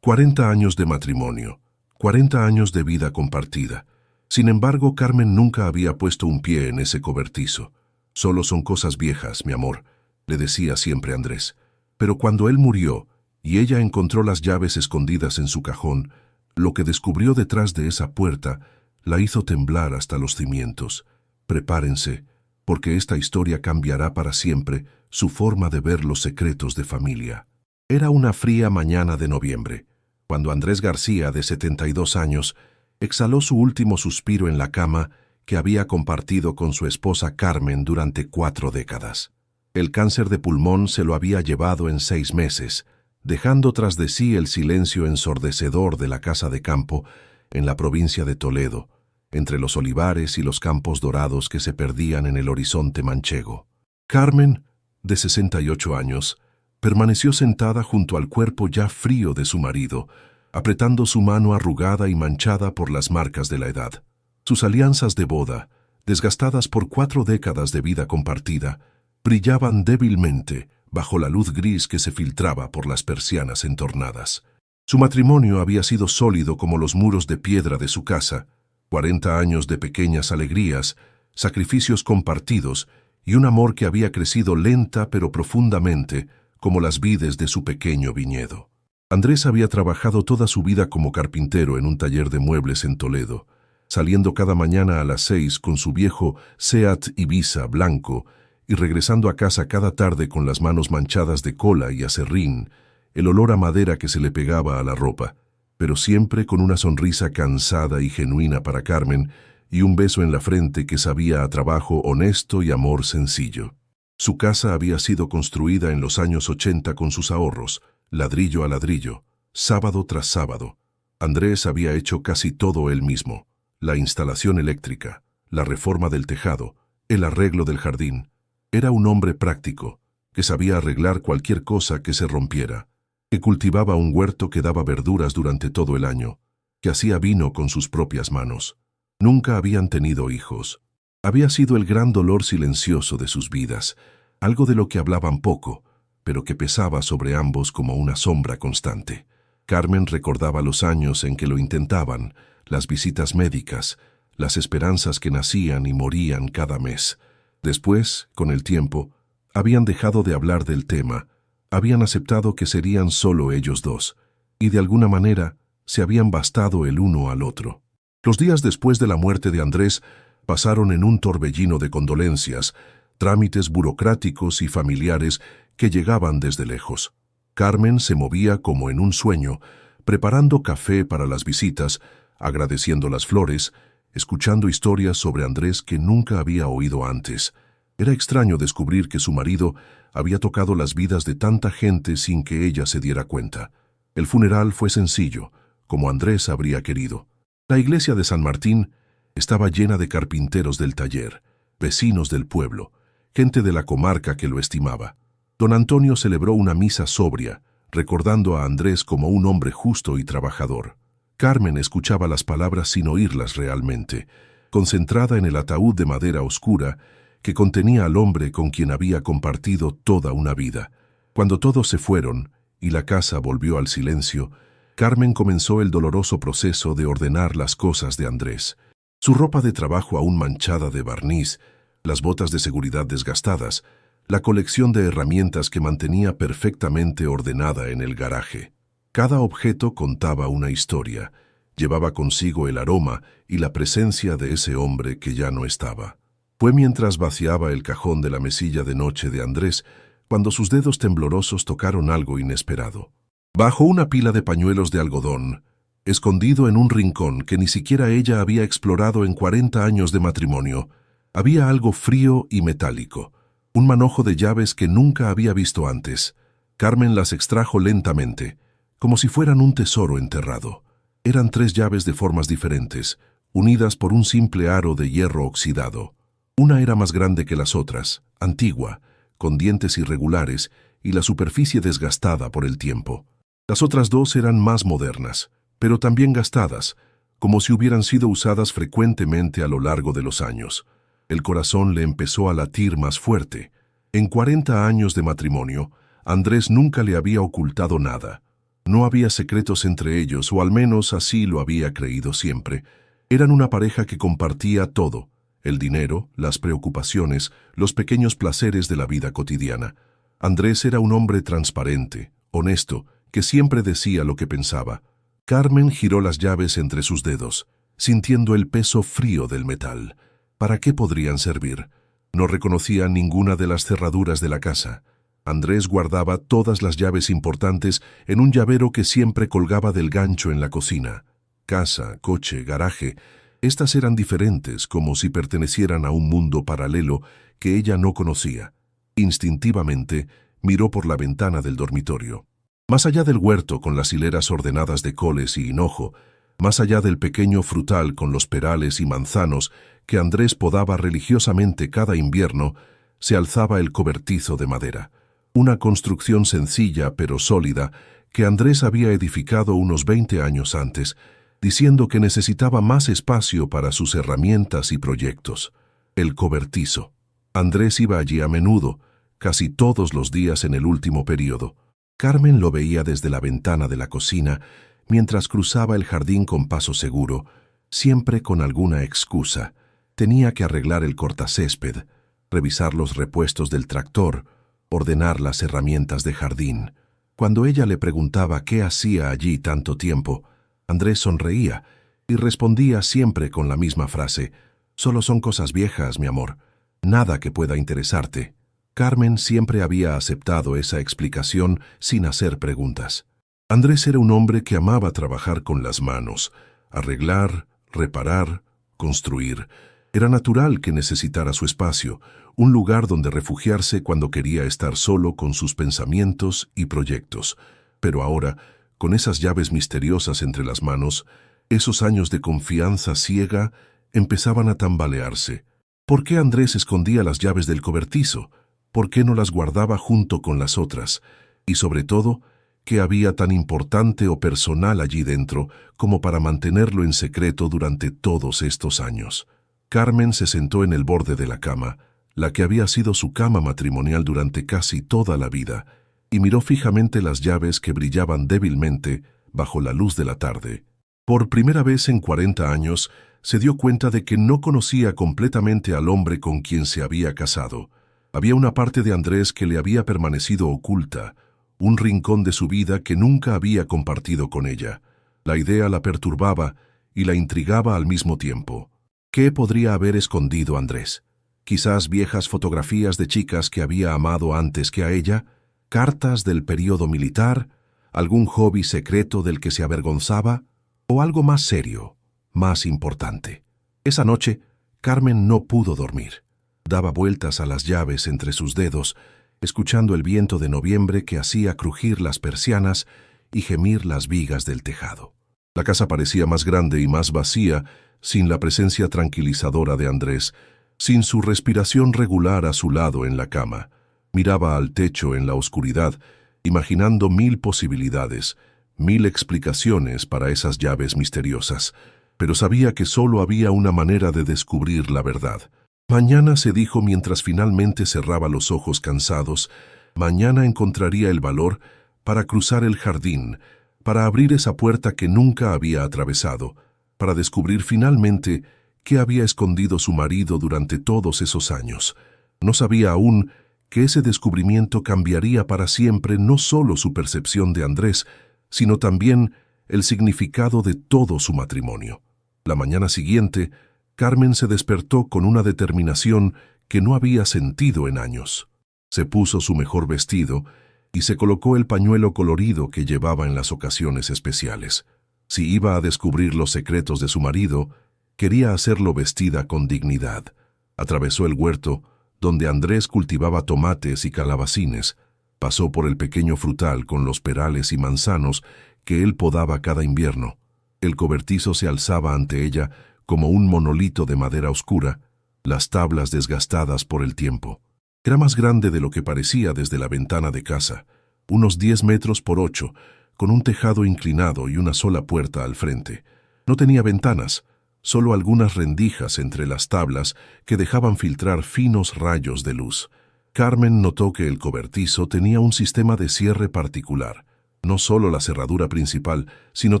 40 años de matrimonio, 40 años de vida compartida. Sin embargo, Carmen nunca había puesto un pie en ese cobertizo. Solo son cosas viejas, mi amor, le decía siempre Andrés. Pero cuando él murió y ella encontró las llaves escondidas en su cajón, lo que descubrió detrás de esa puerta la hizo temblar hasta los cimientos. Prepárense, porque esta historia cambiará para siempre su forma de ver los secretos de familia. Era una fría mañana de noviembre, cuando Andrés García, de 72 años, exhaló su último suspiro en la cama que había compartido con su esposa Carmen durante 4 décadas. El cáncer de pulmón se lo había llevado en 6 meses, dejando tras de sí el silencio ensordecedor de la casa de campo en la provincia de Toledo, entre los olivares y los campos dorados que se perdían en el horizonte manchego. Carmen, de 68 años, permaneció sentada junto al cuerpo ya frío de su marido, apretando su mano arrugada y manchada por las marcas de la edad. Sus alianzas de boda, desgastadas por 4 décadas de vida compartida, brillaban débilmente bajo la luz gris que se filtraba por las persianas entornadas. Su matrimonio había sido sólido como los muros de piedra de su casa, 40 años de pequeñas alegrías, sacrificios compartidos y un amor que había crecido lenta pero profundamente como las vides de su pequeño viñedo. Andrés había trabajado toda su vida como carpintero en un taller de muebles en Toledo, saliendo cada mañana a las 6 con su viejo Seat Ibiza blanco y regresando a casa cada tarde con las manos manchadas de cola y aserrín, el olor a madera que se le pegaba a la ropa, pero siempre con una sonrisa cansada y genuina para Carmen y un beso en la frente que sabía a trabajo honesto y amor sencillo. Su casa había sido construida en los años 80 con sus ahorros, ladrillo a ladrillo, sábado tras sábado. Andrés había hecho casi todo él mismo: la instalación eléctrica, la reforma del tejado, el arreglo del jardín. Era un hombre práctico, que sabía arreglar cualquier cosa que se rompiera, que cultivaba un huerto que daba verduras durante todo el año, que hacía vino con sus propias manos. Nunca habían tenido hijos. Había sido el gran dolor silencioso de sus vidas, algo de lo que hablaban poco, pero que pesaba sobre ambos como una sombra constante. Carmen recordaba los años en que lo intentaban, las visitas médicas, las esperanzas que nacían y morían cada mes. Después, con el tiempo, habían dejado de hablar del tema, habían aceptado que serían solo ellos dos, y de alguna manera se habían bastado el uno al otro. Los días después de la muerte de Andrés pasaron en un torbellino de condolencias, trámites burocráticos y familiares que llegaban desde lejos. Carmen se movía como en un sueño, preparando café para las visitas, agradeciendo las flores, escuchando historias sobre Andrés que nunca había oído antes. Era extraño descubrir que su marido había tocado las vidas de tanta gente sin que ella se diera cuenta. El funeral fue sencillo, como Andrés habría querido. La iglesia de San Martín estaba llena de carpinteros del taller, vecinos del pueblo, gente de la comarca que lo estimaba. Don Antonio celebró una misa sobria, recordando a Andrés como un hombre justo y trabajador. Carmen escuchaba las palabras sin oírlas realmente, concentrada en el ataúd de madera oscura que contenía al hombre con quien había compartido toda una vida. Cuando todos se fueron y la casa volvió al silencio, Carmen comenzó el doloroso proceso de ordenar las cosas de Andrés. Su ropa de trabajo aún manchada de barniz, las botas de seguridad desgastadas, la colección de herramientas que mantenía perfectamente ordenada en el garaje. Cada objeto contaba una historia, llevaba consigo el aroma y la presencia de ese hombre que ya no estaba. Fue mientras vaciaba el cajón de la mesilla de noche de Andrés cuando sus dedos temblorosos tocaron algo inesperado. Bajo una pila de pañuelos de algodón, escondido en un rincón que ni siquiera ella había explorado en 40 años de matrimonio, había algo frío y metálico, un manojo de llaves que nunca había visto antes. Carmen las extrajo lentamente, como si fueran un tesoro enterrado. Eran 3 llaves de formas diferentes, unidas por un simple aro de hierro oxidado. Una era más grande que las otras, antigua, con dientes irregulares y la superficie desgastada por el tiempo. Las otras 2 eran más modernas, pero también gastadas, como si hubieran sido usadas frecuentemente a lo largo de los años. El corazón le empezó a latir más fuerte. En 40 años de matrimonio, Andrés nunca le había ocultado nada. No había secretos entre ellos, o al menos así lo había creído siempre. Eran una pareja que compartía todo: el dinero, las preocupaciones, los pequeños placeres de la vida cotidiana. Andrés era un hombre transparente, honesto, que siempre decía lo que pensaba. Carmen giró las llaves entre sus dedos, sintiendo el peso frío del metal. ¿Para qué podrían servir? No reconocía ninguna de las cerraduras de la casa. Andrés guardaba todas las llaves importantes en un llavero que siempre colgaba del gancho en la cocina. Casa, coche, garaje, estas eran diferentes, como si pertenecieran a un mundo paralelo que ella no conocía. Instintivamente, miró por la ventana del dormitorio. Más allá del huerto con las hileras ordenadas de coles y hinojo, más allá del pequeño frutal con los perales y manzanos que Andrés podaba religiosamente cada invierno, se alzaba el cobertizo de madera. Una construcción sencilla pero sólida que Andrés había edificado unos 20 años antes, diciendo que necesitaba más espacio para sus herramientas y proyectos. El cobertizo. Andrés iba allí a menudo, casi todos los días en el último período. Carmen lo veía desde la ventana de la cocina, mientras cruzaba el jardín con paso seguro, siempre con alguna excusa. Tenía que arreglar el cortacésped, revisar los repuestos del tractor, ordenar las herramientas de jardín. Cuando ella le preguntaba qué hacía allí tanto tiempo, Andrés sonreía y respondía siempre con la misma frase: «Solo son cosas viejas, mi amor. Nada que pueda interesarte». Carmen siempre había aceptado esa explicación sin hacer preguntas. Andrés era un hombre que amaba trabajar con las manos, arreglar, reparar, construir. Era natural que necesitara su espacio, un lugar donde refugiarse cuando quería estar solo con sus pensamientos y proyectos. Pero ahora, con esas llaves misteriosas entre las manos, esos años de confianza ciega empezaban a tambalearse. ¿Por qué Andrés escondía las llaves del cobertizo? ¿Por qué no las guardaba junto con las otras? Y sobre todo, ¿qué había tan importante o personal allí dentro como para mantenerlo en secreto durante todos estos años? Carmen se sentó en el borde de la cama, la que había sido su cama matrimonial durante casi toda la vida, y miró fijamente las llaves que brillaban débilmente bajo la luz de la tarde. Por primera vez en 40 años, se dio cuenta de que no conocía completamente al hombre con quien se había casado. Había una parte de Andrés que le había permanecido oculta, un rincón de su vida que nunca había compartido con ella. La idea la perturbaba y la intrigaba al mismo tiempo. ¿Qué podría haber escondido Andrés? Quizás viejas fotografías de chicas que había amado antes que a ella, cartas del período militar, algún hobby secreto del que se avergonzaba, o algo más serio, más importante. Esa noche, Carmen no pudo dormir. Daba vueltas a las llaves entre sus dedos, escuchando el viento de noviembre que hacía crujir las persianas y gemir las vigas del tejado. La casa parecía más grande y más vacía sin la presencia tranquilizadora de Andrés, sin su respiración regular a su lado en la cama. Miraba al techo en la oscuridad, imaginando 1000 posibilidades, 1000 explicaciones para esas llaves misteriosas, pero sabía que solo había una manera de descubrir la verdad. Mañana, se dijo mientras finalmente cerraba los ojos cansados, mañana encontraría el valor para cruzar el jardín, para abrir esa puerta que nunca había atravesado, para descubrir finalmente qué había escondido su marido durante todos esos años. No sabía aún que ese descubrimiento cambiaría para siempre no solo su percepción de Andrés, sino también el significado de todo su matrimonio. La mañana siguiente, Carmen se despertó con una determinación que no había sentido en años. Se puso su mejor vestido y se colocó el pañuelo colorido que llevaba en las ocasiones especiales. Si iba a descubrir los secretos de su marido, quería hacerlo vestida con dignidad. Atravesó el huerto, donde Andrés cultivaba tomates y calabacines. Pasó por el pequeño frutal con los perales y manzanos que él podaba cada invierno. El cobertizo se alzaba ante ella como un monolito de madera oscura, las tablas desgastadas por el tiempo. Era más grande de lo que parecía desde la ventana de casa, unos 10 metros por 8, con un tejado inclinado y una sola puerta al frente. No tenía ventanas, solo algunas rendijas entre las tablas que dejaban filtrar finos rayos de luz. Carmen notó que el cobertizo tenía un sistema de cierre particular. No solo la cerradura principal, sino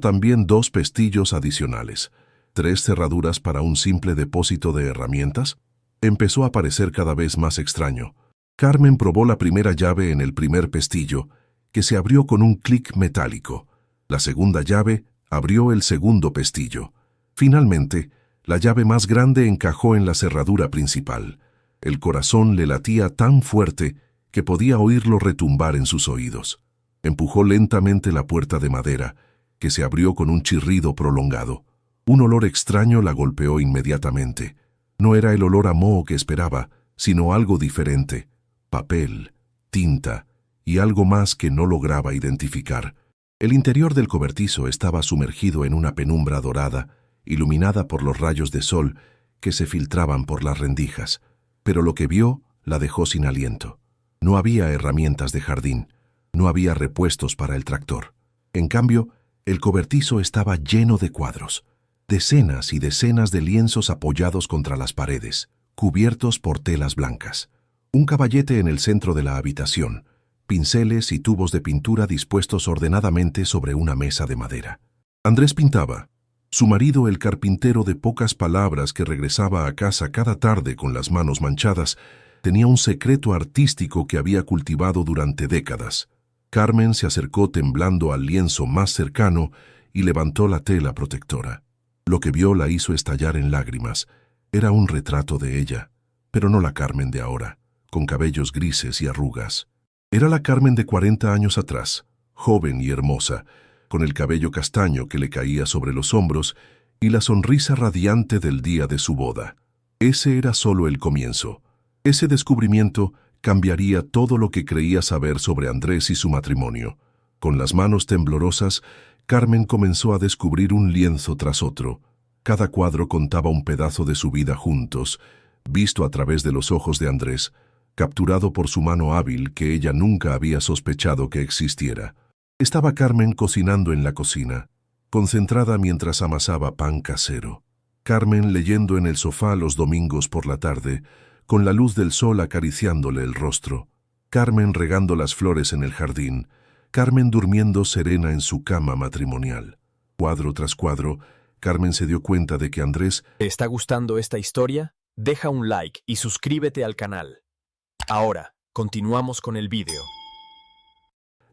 también 2 pestillos adicionales. 3 cerraduras para un simple depósito de herramientas. Empezó a parecer cada vez más extraño. Carmen probó la primera llave en el primer pestillo, que se abrió con un clic metálico. La segunda llave abrió el segundo pestillo. Finalmente, la llave más grande encajó en la cerradura principal. El corazón le latía tan fuerte que podía oírlo retumbar en sus oídos. Empujó lentamente la puerta de madera, que se abrió con un chirrido prolongado. Un olor extraño la golpeó inmediatamente. No era el olor a moho que esperaba, sino algo diferente: papel, tinta y algo más que no lograba identificar. El interior del cobertizo estaba sumergido en una penumbra dorada, iluminada por los rayos de sol que se filtraban por las rendijas. Pero lo que vio la dejó sin aliento. No había herramientas de jardín, no había repuestos para el tractor. En cambio, el cobertizo estaba lleno de cuadros. Decenas y decenas de lienzos apoyados contra las paredes, cubiertos por telas blancas. Un caballete en el centro de la habitación, pinceles y tubos de pintura dispuestos ordenadamente sobre una mesa de madera. Andrés pintaba. Su marido, el carpintero de pocas palabras que regresaba a casa cada tarde con las manos manchadas, tenía un secreto artístico que había cultivado durante décadas. Carmen se acercó temblando al lienzo más cercano y levantó la tela protectora. Lo que vio la hizo estallar en lágrimas. Era un retrato de ella, pero no la Carmen de ahora, con cabellos grises y arrugas. Era la Carmen de 40 años atrás, joven y hermosa, con el cabello castaño que le caía sobre los hombros y la sonrisa radiante del día de su boda. Ese era solo el comienzo. Ese descubrimiento cambiaría todo lo que creía saber sobre Andrés y su matrimonio. Con las manos temblorosas, Carmen comenzó a descubrir un lienzo tras otro. Cada cuadro contaba un pedazo de su vida juntos, visto a través de los ojos de Andrés, capturado por su mano hábil que ella nunca había sospechado que existiera. Estaba Carmen cocinando en la cocina, concentrada mientras amasaba pan casero. Carmen leyendo en el sofá los domingos por la tarde, con la luz del sol acariciándole el rostro. Carmen regando las flores en el jardín. Carmen durmiendo serena en su cama matrimonial. Cuadro tras cuadro, Carmen se dio cuenta de que Andrés... ¿Te está gustando esta historia? Deja un like y suscríbete al canal. Ahora, continuamos con el vídeo.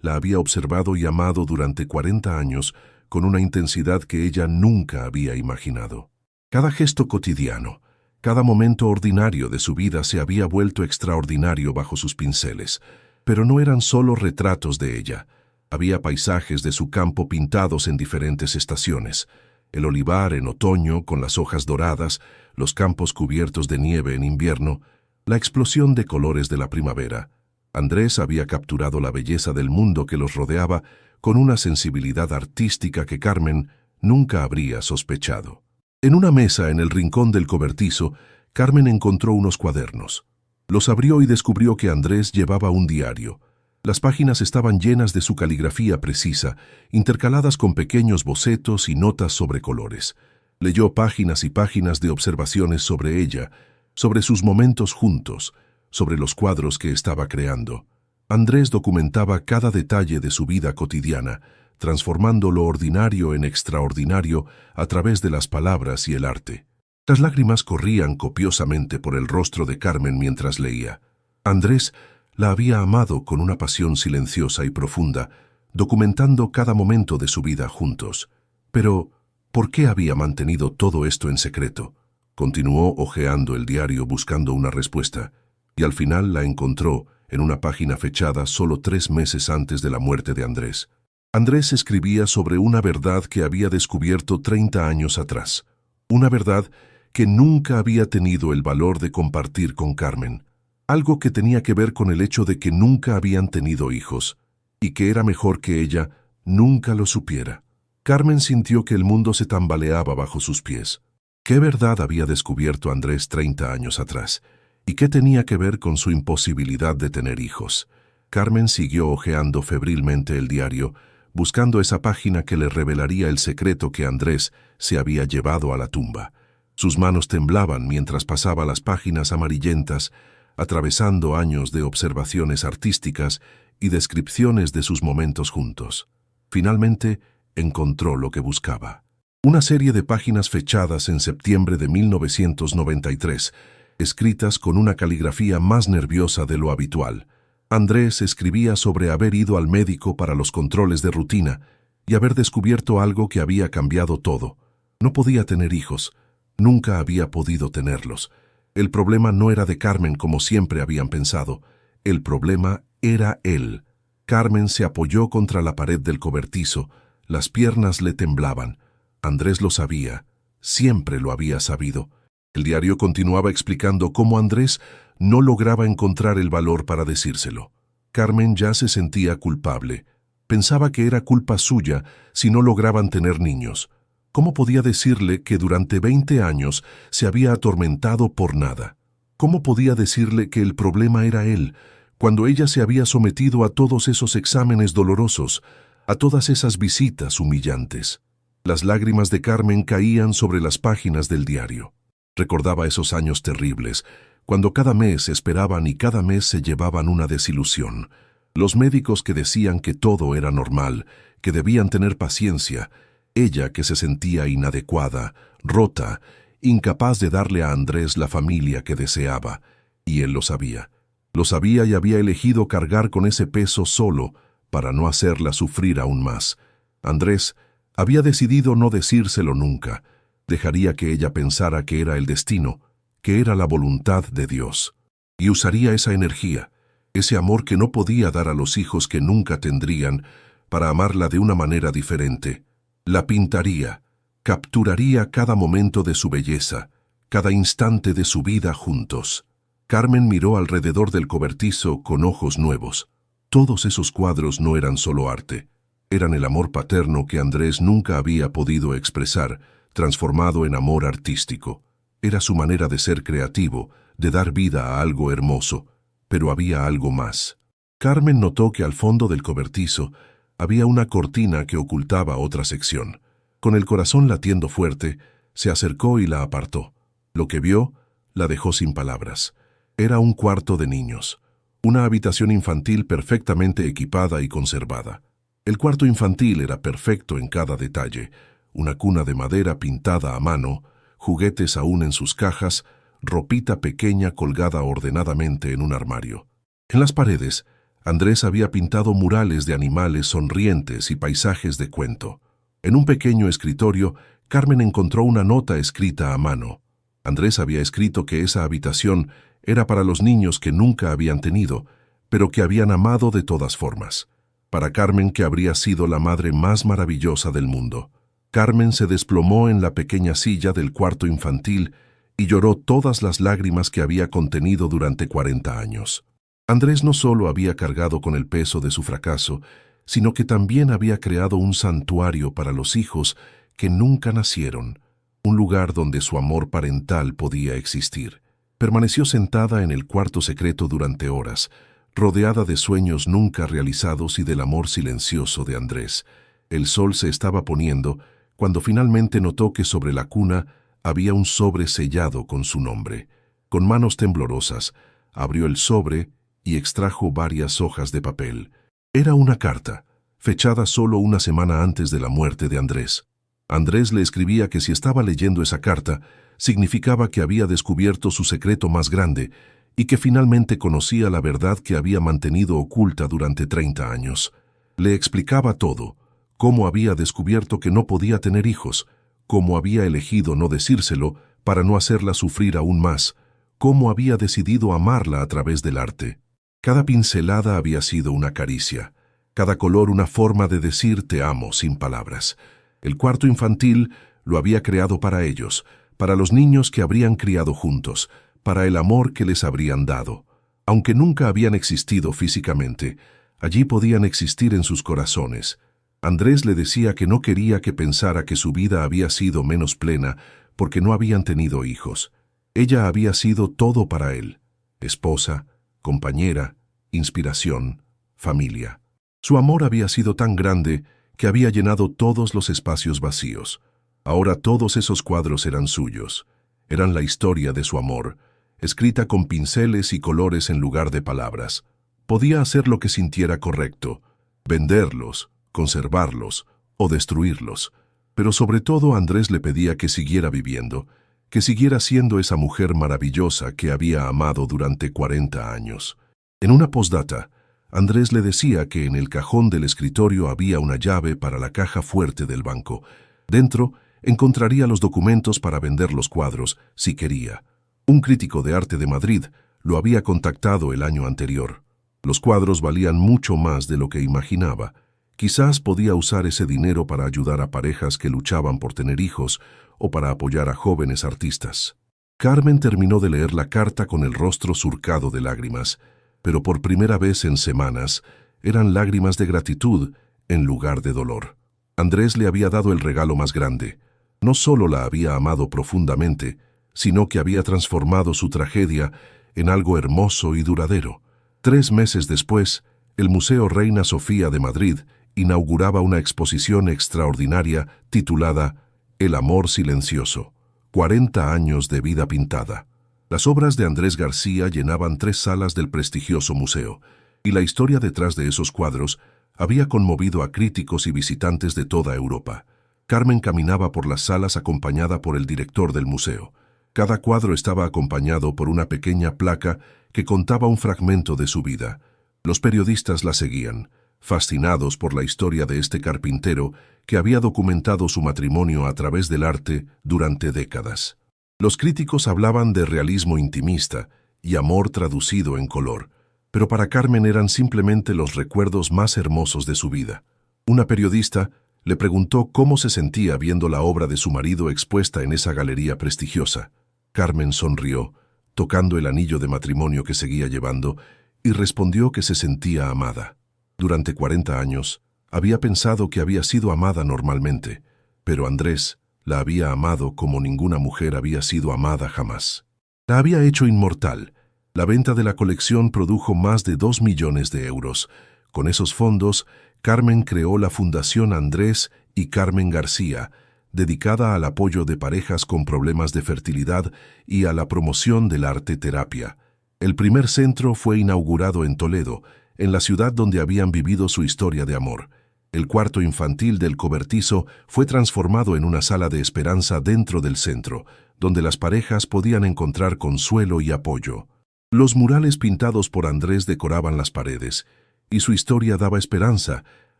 La había observado y amado durante 40 años con una intensidad que ella nunca había imaginado. Cada gesto cotidiano, cada momento ordinario de su vida se había vuelto extraordinario bajo sus pinceles. Pero no eran solo retratos de ella. Había paisajes de su campo pintados en diferentes estaciones. El olivar en otoño con las hojas doradas, los campos cubiertos de nieve en invierno, la explosión de colores de la primavera. Andrés había capturado la belleza del mundo que los rodeaba con una sensibilidad artística que Carmen nunca habría sospechado. En una mesa en el rincón del cobertizo, Carmen encontró unos cuadernos. Los abrió y descubrió que Andrés llevaba un diario. Las páginas estaban llenas de su caligrafía precisa, intercaladas con pequeños bocetos y notas sobre colores. Leyó páginas y páginas de observaciones sobre ella, sobre sus momentos juntos, sobre los cuadros que estaba creando. Andrés documentaba cada detalle de su vida cotidiana, transformando lo ordinario en extraordinario a través de las palabras y el arte. Las lágrimas corrían copiosamente por el rostro de Carmen mientras leía. Andrés la había amado con una pasión silenciosa y profunda, documentando cada momento de su vida juntos. Pero, ¿por qué había mantenido todo esto en secreto? Continuó hojeando el diario buscando una respuesta, y al final la encontró en una página fechada solo 3 meses antes de la muerte de Andrés. Andrés escribía sobre una verdad que había descubierto 30 años atrás. Una verdad que nunca había tenido el valor de compartir con Carmen. Algo que tenía que ver con el hecho de que nunca habían tenido hijos, y que era mejor que ella nunca lo supiera. Carmen sintió que el mundo se tambaleaba bajo sus pies. ¿Qué verdad había descubierto Andrés 30 años atrás? ¿Y qué tenía que ver con su imposibilidad de tener hijos? Carmen siguió hojeando febrilmente el diario, buscando esa página que le revelaría el secreto que Andrés se había llevado a la tumba. Sus manos temblaban mientras pasaba las páginas amarillentas, atravesando años de observaciones artísticas y descripciones de sus momentos juntos. Finalmente, encontró lo que buscaba. Una serie de páginas fechadas en septiembre de 1993, escritas con una caligrafía más nerviosa de lo habitual. Andrés escribía sobre haber ido al médico para los controles de rutina y haber descubierto algo que había cambiado todo. No podía tener hijos. Nunca había podido tenerlos. El problema no era de Carmen como siempre habían pensado. El problema era él. Carmen se apoyó contra la pared del cobertizo. Las piernas le temblaban. Andrés lo sabía. Siempre lo había sabido. El diario continuaba explicando cómo Andrés no lograba encontrar el valor para decírselo. Carmen ya se sentía culpable. Pensaba que era culpa suya si no lograban tener niños. ¿Cómo podía decirle que durante 20 años se había atormentado por nada? ¿Cómo podía decirle que el problema era él, cuando ella se había sometido a todos esos exámenes dolorosos, a todas esas visitas humillantes? Las lágrimas de Carmen caían sobre las páginas del diario. Recordaba esos años terribles, cuando cada mes esperaban y cada mes se llevaban una desilusión. Los médicos que decían que todo era normal, que debían tener paciencia. Ella que se sentía inadecuada, rota, incapaz de darle a Andrés la familia que deseaba. Y él lo sabía. Lo sabía y había elegido cargar con ese peso solo para no hacerla sufrir aún más. Andrés había decidido no decírselo nunca. Dejaría que ella pensara que era el destino, que era la voluntad de Dios. Y usaría esa energía, ese amor que no podía dar a los hijos que nunca tendrían, para amarla de una manera diferente. La pintaría, capturaría cada momento de su belleza, cada instante de su vida juntos. Carmen miró alrededor del cobertizo con ojos nuevos. Todos esos cuadros no eran solo arte, eran el amor paterno que Andrés nunca había podido expresar, transformado en amor artístico. Era su manera de ser creativo, de dar vida a algo hermoso, pero había algo más. Carmen notó que al fondo del cobertizo había una cortina que ocultaba otra sección. Con el corazón latiendo fuerte, se acercó y la apartó. Lo que vio la dejó sin palabras. Era un cuarto de niños, una habitación infantil perfectamente equipada y conservada. El cuarto infantil era perfecto en cada detalle, una cuna de madera pintada a mano, juguetes aún en sus cajas, ropita pequeña colgada ordenadamente en un armario. En las paredes, Andrés había pintado murales de animales sonrientes y paisajes de cuento. En un pequeño escritorio, Carmen encontró una nota escrita a mano. Andrés había escrito que esa habitación era para los niños que nunca habían tenido, pero que habían amado de todas formas. Para Carmen, que habría sido la madre más maravillosa del mundo. Carmen se desplomó en la pequeña silla del cuarto infantil y lloró todas las lágrimas que había contenido durante 40 años. Andrés no solo había cargado con el peso de su fracaso, sino que también había creado un santuario para los hijos que nunca nacieron, un lugar donde su amor parental podía existir. Permaneció sentada en el cuarto secreto durante horas, rodeada de sueños nunca realizados y del amor silencioso de Andrés. El sol se estaba poniendo cuando finalmente notó que sobre la cuna había un sobre sellado con su nombre. Con manos temblorosas, abrió el sobre y extrajo varias hojas de papel. Era una carta, fechada solo una semana antes de la muerte de Andrés. Andrés le escribía que si estaba leyendo esa carta, significaba que había descubierto su secreto más grande y que finalmente conocía la verdad que había mantenido oculta durante 30 años. Le explicaba todo, cómo había descubierto que no podía tener hijos, cómo había elegido no decírselo para no hacerla sufrir aún más, cómo había decidido amarla a través del arte. Cada pincelada había sido una caricia, cada color una forma de decir te amo sin palabras. El cuarto infantil lo había creado para ellos, para los niños que habrían criado juntos, para el amor que les habrían dado. Aunque nunca habían existido físicamente, allí podían existir en sus corazones. Andrés le decía que no quería que pensara que su vida había sido menos plena porque no habían tenido hijos. Ella había sido todo para él: esposa, compañera, inspiración, familia. Su amor había sido tan grande que había llenado todos los espacios vacíos. Ahora todos esos cuadros eran suyos. Eran la historia de su amor, escrita con pinceles y colores en lugar de palabras. Podía hacer lo que sintiera correcto, venderlos, conservarlos o destruirlos. Pero sobre todo Andrés le pedía que siguiera viviendo, que siguiera siendo esa mujer maravillosa que había amado durante 40 años. En una postdata, Andrés le decía que en el cajón del escritorio había una llave para la caja fuerte del banco. Dentro encontraría los documentos para vender los cuadros, si quería. Un crítico de arte de Madrid lo había contactado el año anterior. Los cuadros valían mucho más de lo que imaginaba. Quizás podía usar ese dinero para ayudar a parejas que luchaban por tener hijos o para apoyar a jóvenes artistas. Carmen terminó de leer la carta con el rostro surcado de lágrimas, pero por primera vez en semanas eran lágrimas de gratitud en lugar de dolor. Andrés le había dado el regalo más grande. No solo la había amado profundamente, sino que había transformado su tragedia en algo hermoso y duradero. 3 meses después, el Museo Reina Sofía de Madrid inauguraba una exposición extraordinaria titulada El amor silencioso, 40 años de vida pintada. Las obras de Andrés García llenaban 3 salas del prestigioso museo, y la historia detrás de esos cuadros había conmovido a críticos y visitantes de toda Europa. Carmen caminaba por las salas acompañada por el director del museo. Cada cuadro estaba acompañado por una pequeña placa que contaba un fragmento de su vida. Los periodistas la seguían, fascinados por la historia de este carpintero que había documentado su matrimonio a través del arte durante décadas. Los críticos hablaban de realismo intimista y amor traducido en color, pero para Carmen eran simplemente los recuerdos más hermosos de su vida. Una periodista le preguntó cómo se sentía viendo la obra de su marido expuesta en esa galería prestigiosa. Carmen sonrió, tocando el anillo de matrimonio que seguía llevando, y respondió que se sentía amada. Durante 40 años, había pensado que había sido amada normalmente, pero Andrés la había amado como ninguna mujer había sido amada jamás. La había hecho inmortal. La venta de la colección produjo más de 2 millones de euros. Con esos fondos, Carmen creó la Fundación Andrés y Carmen García, dedicada al apoyo de parejas con problemas de fertilidad y a la promoción del arte terapia. El primer centro fue inaugurado en Toledo, en la ciudad donde habían vivido su historia de amor. El cuarto infantil del cobertizo fue transformado en una sala de esperanza dentro del centro, donde las parejas podían encontrar consuelo y apoyo. Los murales pintados por Andrés decoraban las paredes, y su historia daba esperanza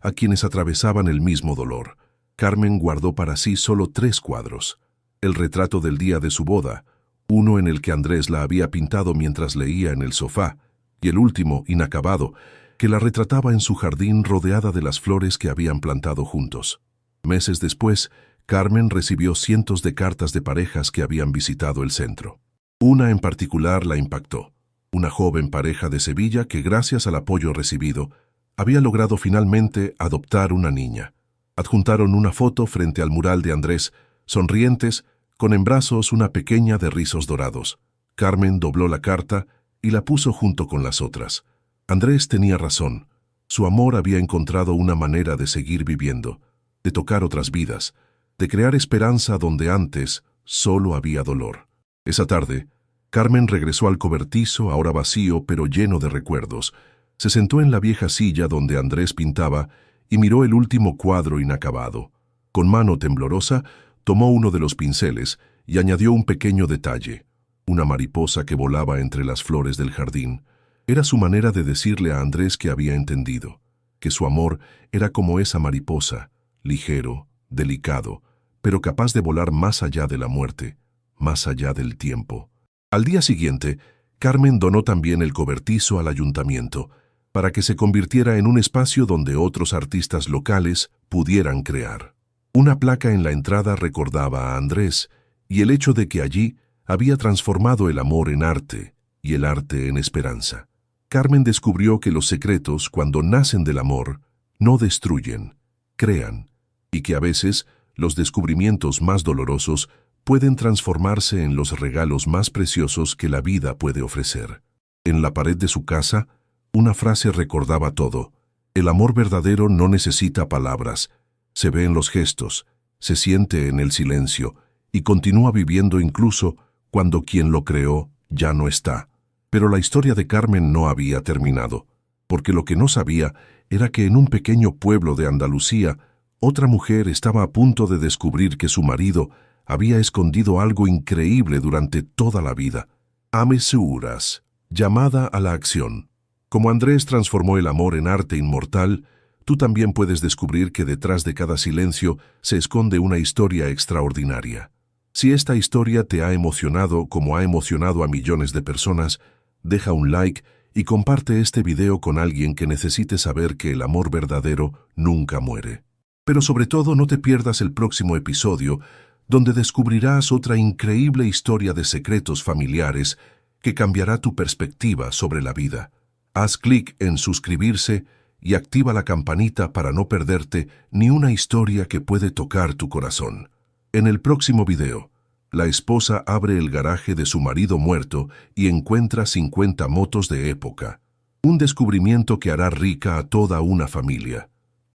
a quienes atravesaban el mismo dolor. Carmen guardó para sí solo 3 cuadros. El retrato del día de su boda, uno en el que Andrés la había pintado mientras leía en el sofá, y el último, inacabado, que la retrataba en su jardín rodeada de las flores que habían plantado juntos. Meses después, Carmen recibió cientos de cartas de parejas que habían visitado el centro. Una en particular la impactó. Una joven pareja de Sevilla que, gracias al apoyo recibido, había logrado finalmente adoptar una niña. Adjuntaron una foto frente al mural de Andrés, sonrientes, con en brazos una pequeña de rizos dorados. Carmen dobló la carta y la puso junto con las otras. Andrés tenía razón. Su amor había encontrado una manera de seguir viviendo, de tocar otras vidas, de crear esperanza donde antes solo había dolor. Esa tarde, Carmen regresó al cobertizo, ahora vacío pero lleno de recuerdos. Se sentó en la vieja silla donde Andrés pintaba y miró el último cuadro inacabado. Con mano temblorosa, tomó uno de los pinceles y añadió un pequeño detalle: una mariposa que volaba entre las flores del jardín. Era su manera de decirle a Andrés que había entendido, que su amor era como esa mariposa, ligero, delicado, pero capaz de volar más allá de la muerte, más allá del tiempo. Al día siguiente, Carmen donó también el cobertizo al ayuntamiento, para que se convirtiera en un espacio donde otros artistas locales pudieran crear. Una placa en la entrada recordaba a Andrés y el hecho de que allí había transformado el amor en arte y el arte en esperanza. Carmen descubrió que los secretos, cuando nacen del amor, no destruyen, crean, y que a veces los descubrimientos más dolorosos pueden transformarse en los regalos más preciosos que la vida puede ofrecer. En la pared de su casa, una frase recordaba todo: el amor verdadero no necesita palabras, se ve en los gestos, se siente en el silencio y continúa viviendo incluso cuando quien lo creó ya no está. Pero la historia de Carmen no había terminado. porque lo que no sabía era que en un pequeño pueblo de Andalucía, otra mujer estaba a punto de descubrir que su marido había escondido algo increíble durante toda la vida. Amesuras, llamada a la acción. Como Andrés transformó el amor en arte inmortal, tú también puedes descubrir que detrás de cada silencio se esconde una historia extraordinaria. Si esta historia te ha emocionado como ha emocionado a millones de personas, deja un like y comparte este video con alguien que necesite saber que el amor verdadero nunca muere. Pero sobre todo no te pierdas el próximo episodio, donde descubrirás otra increíble historia de secretos familiares que cambiará tu perspectiva sobre la vida. Haz clic en suscribirse y activa la campanita para no perderte ni una historia que puede tocar tu corazón. En el próximo video, la esposa abre el garaje de su marido muerto y encuentra 50 motos de época. Un descubrimiento que hará rica a toda una familia.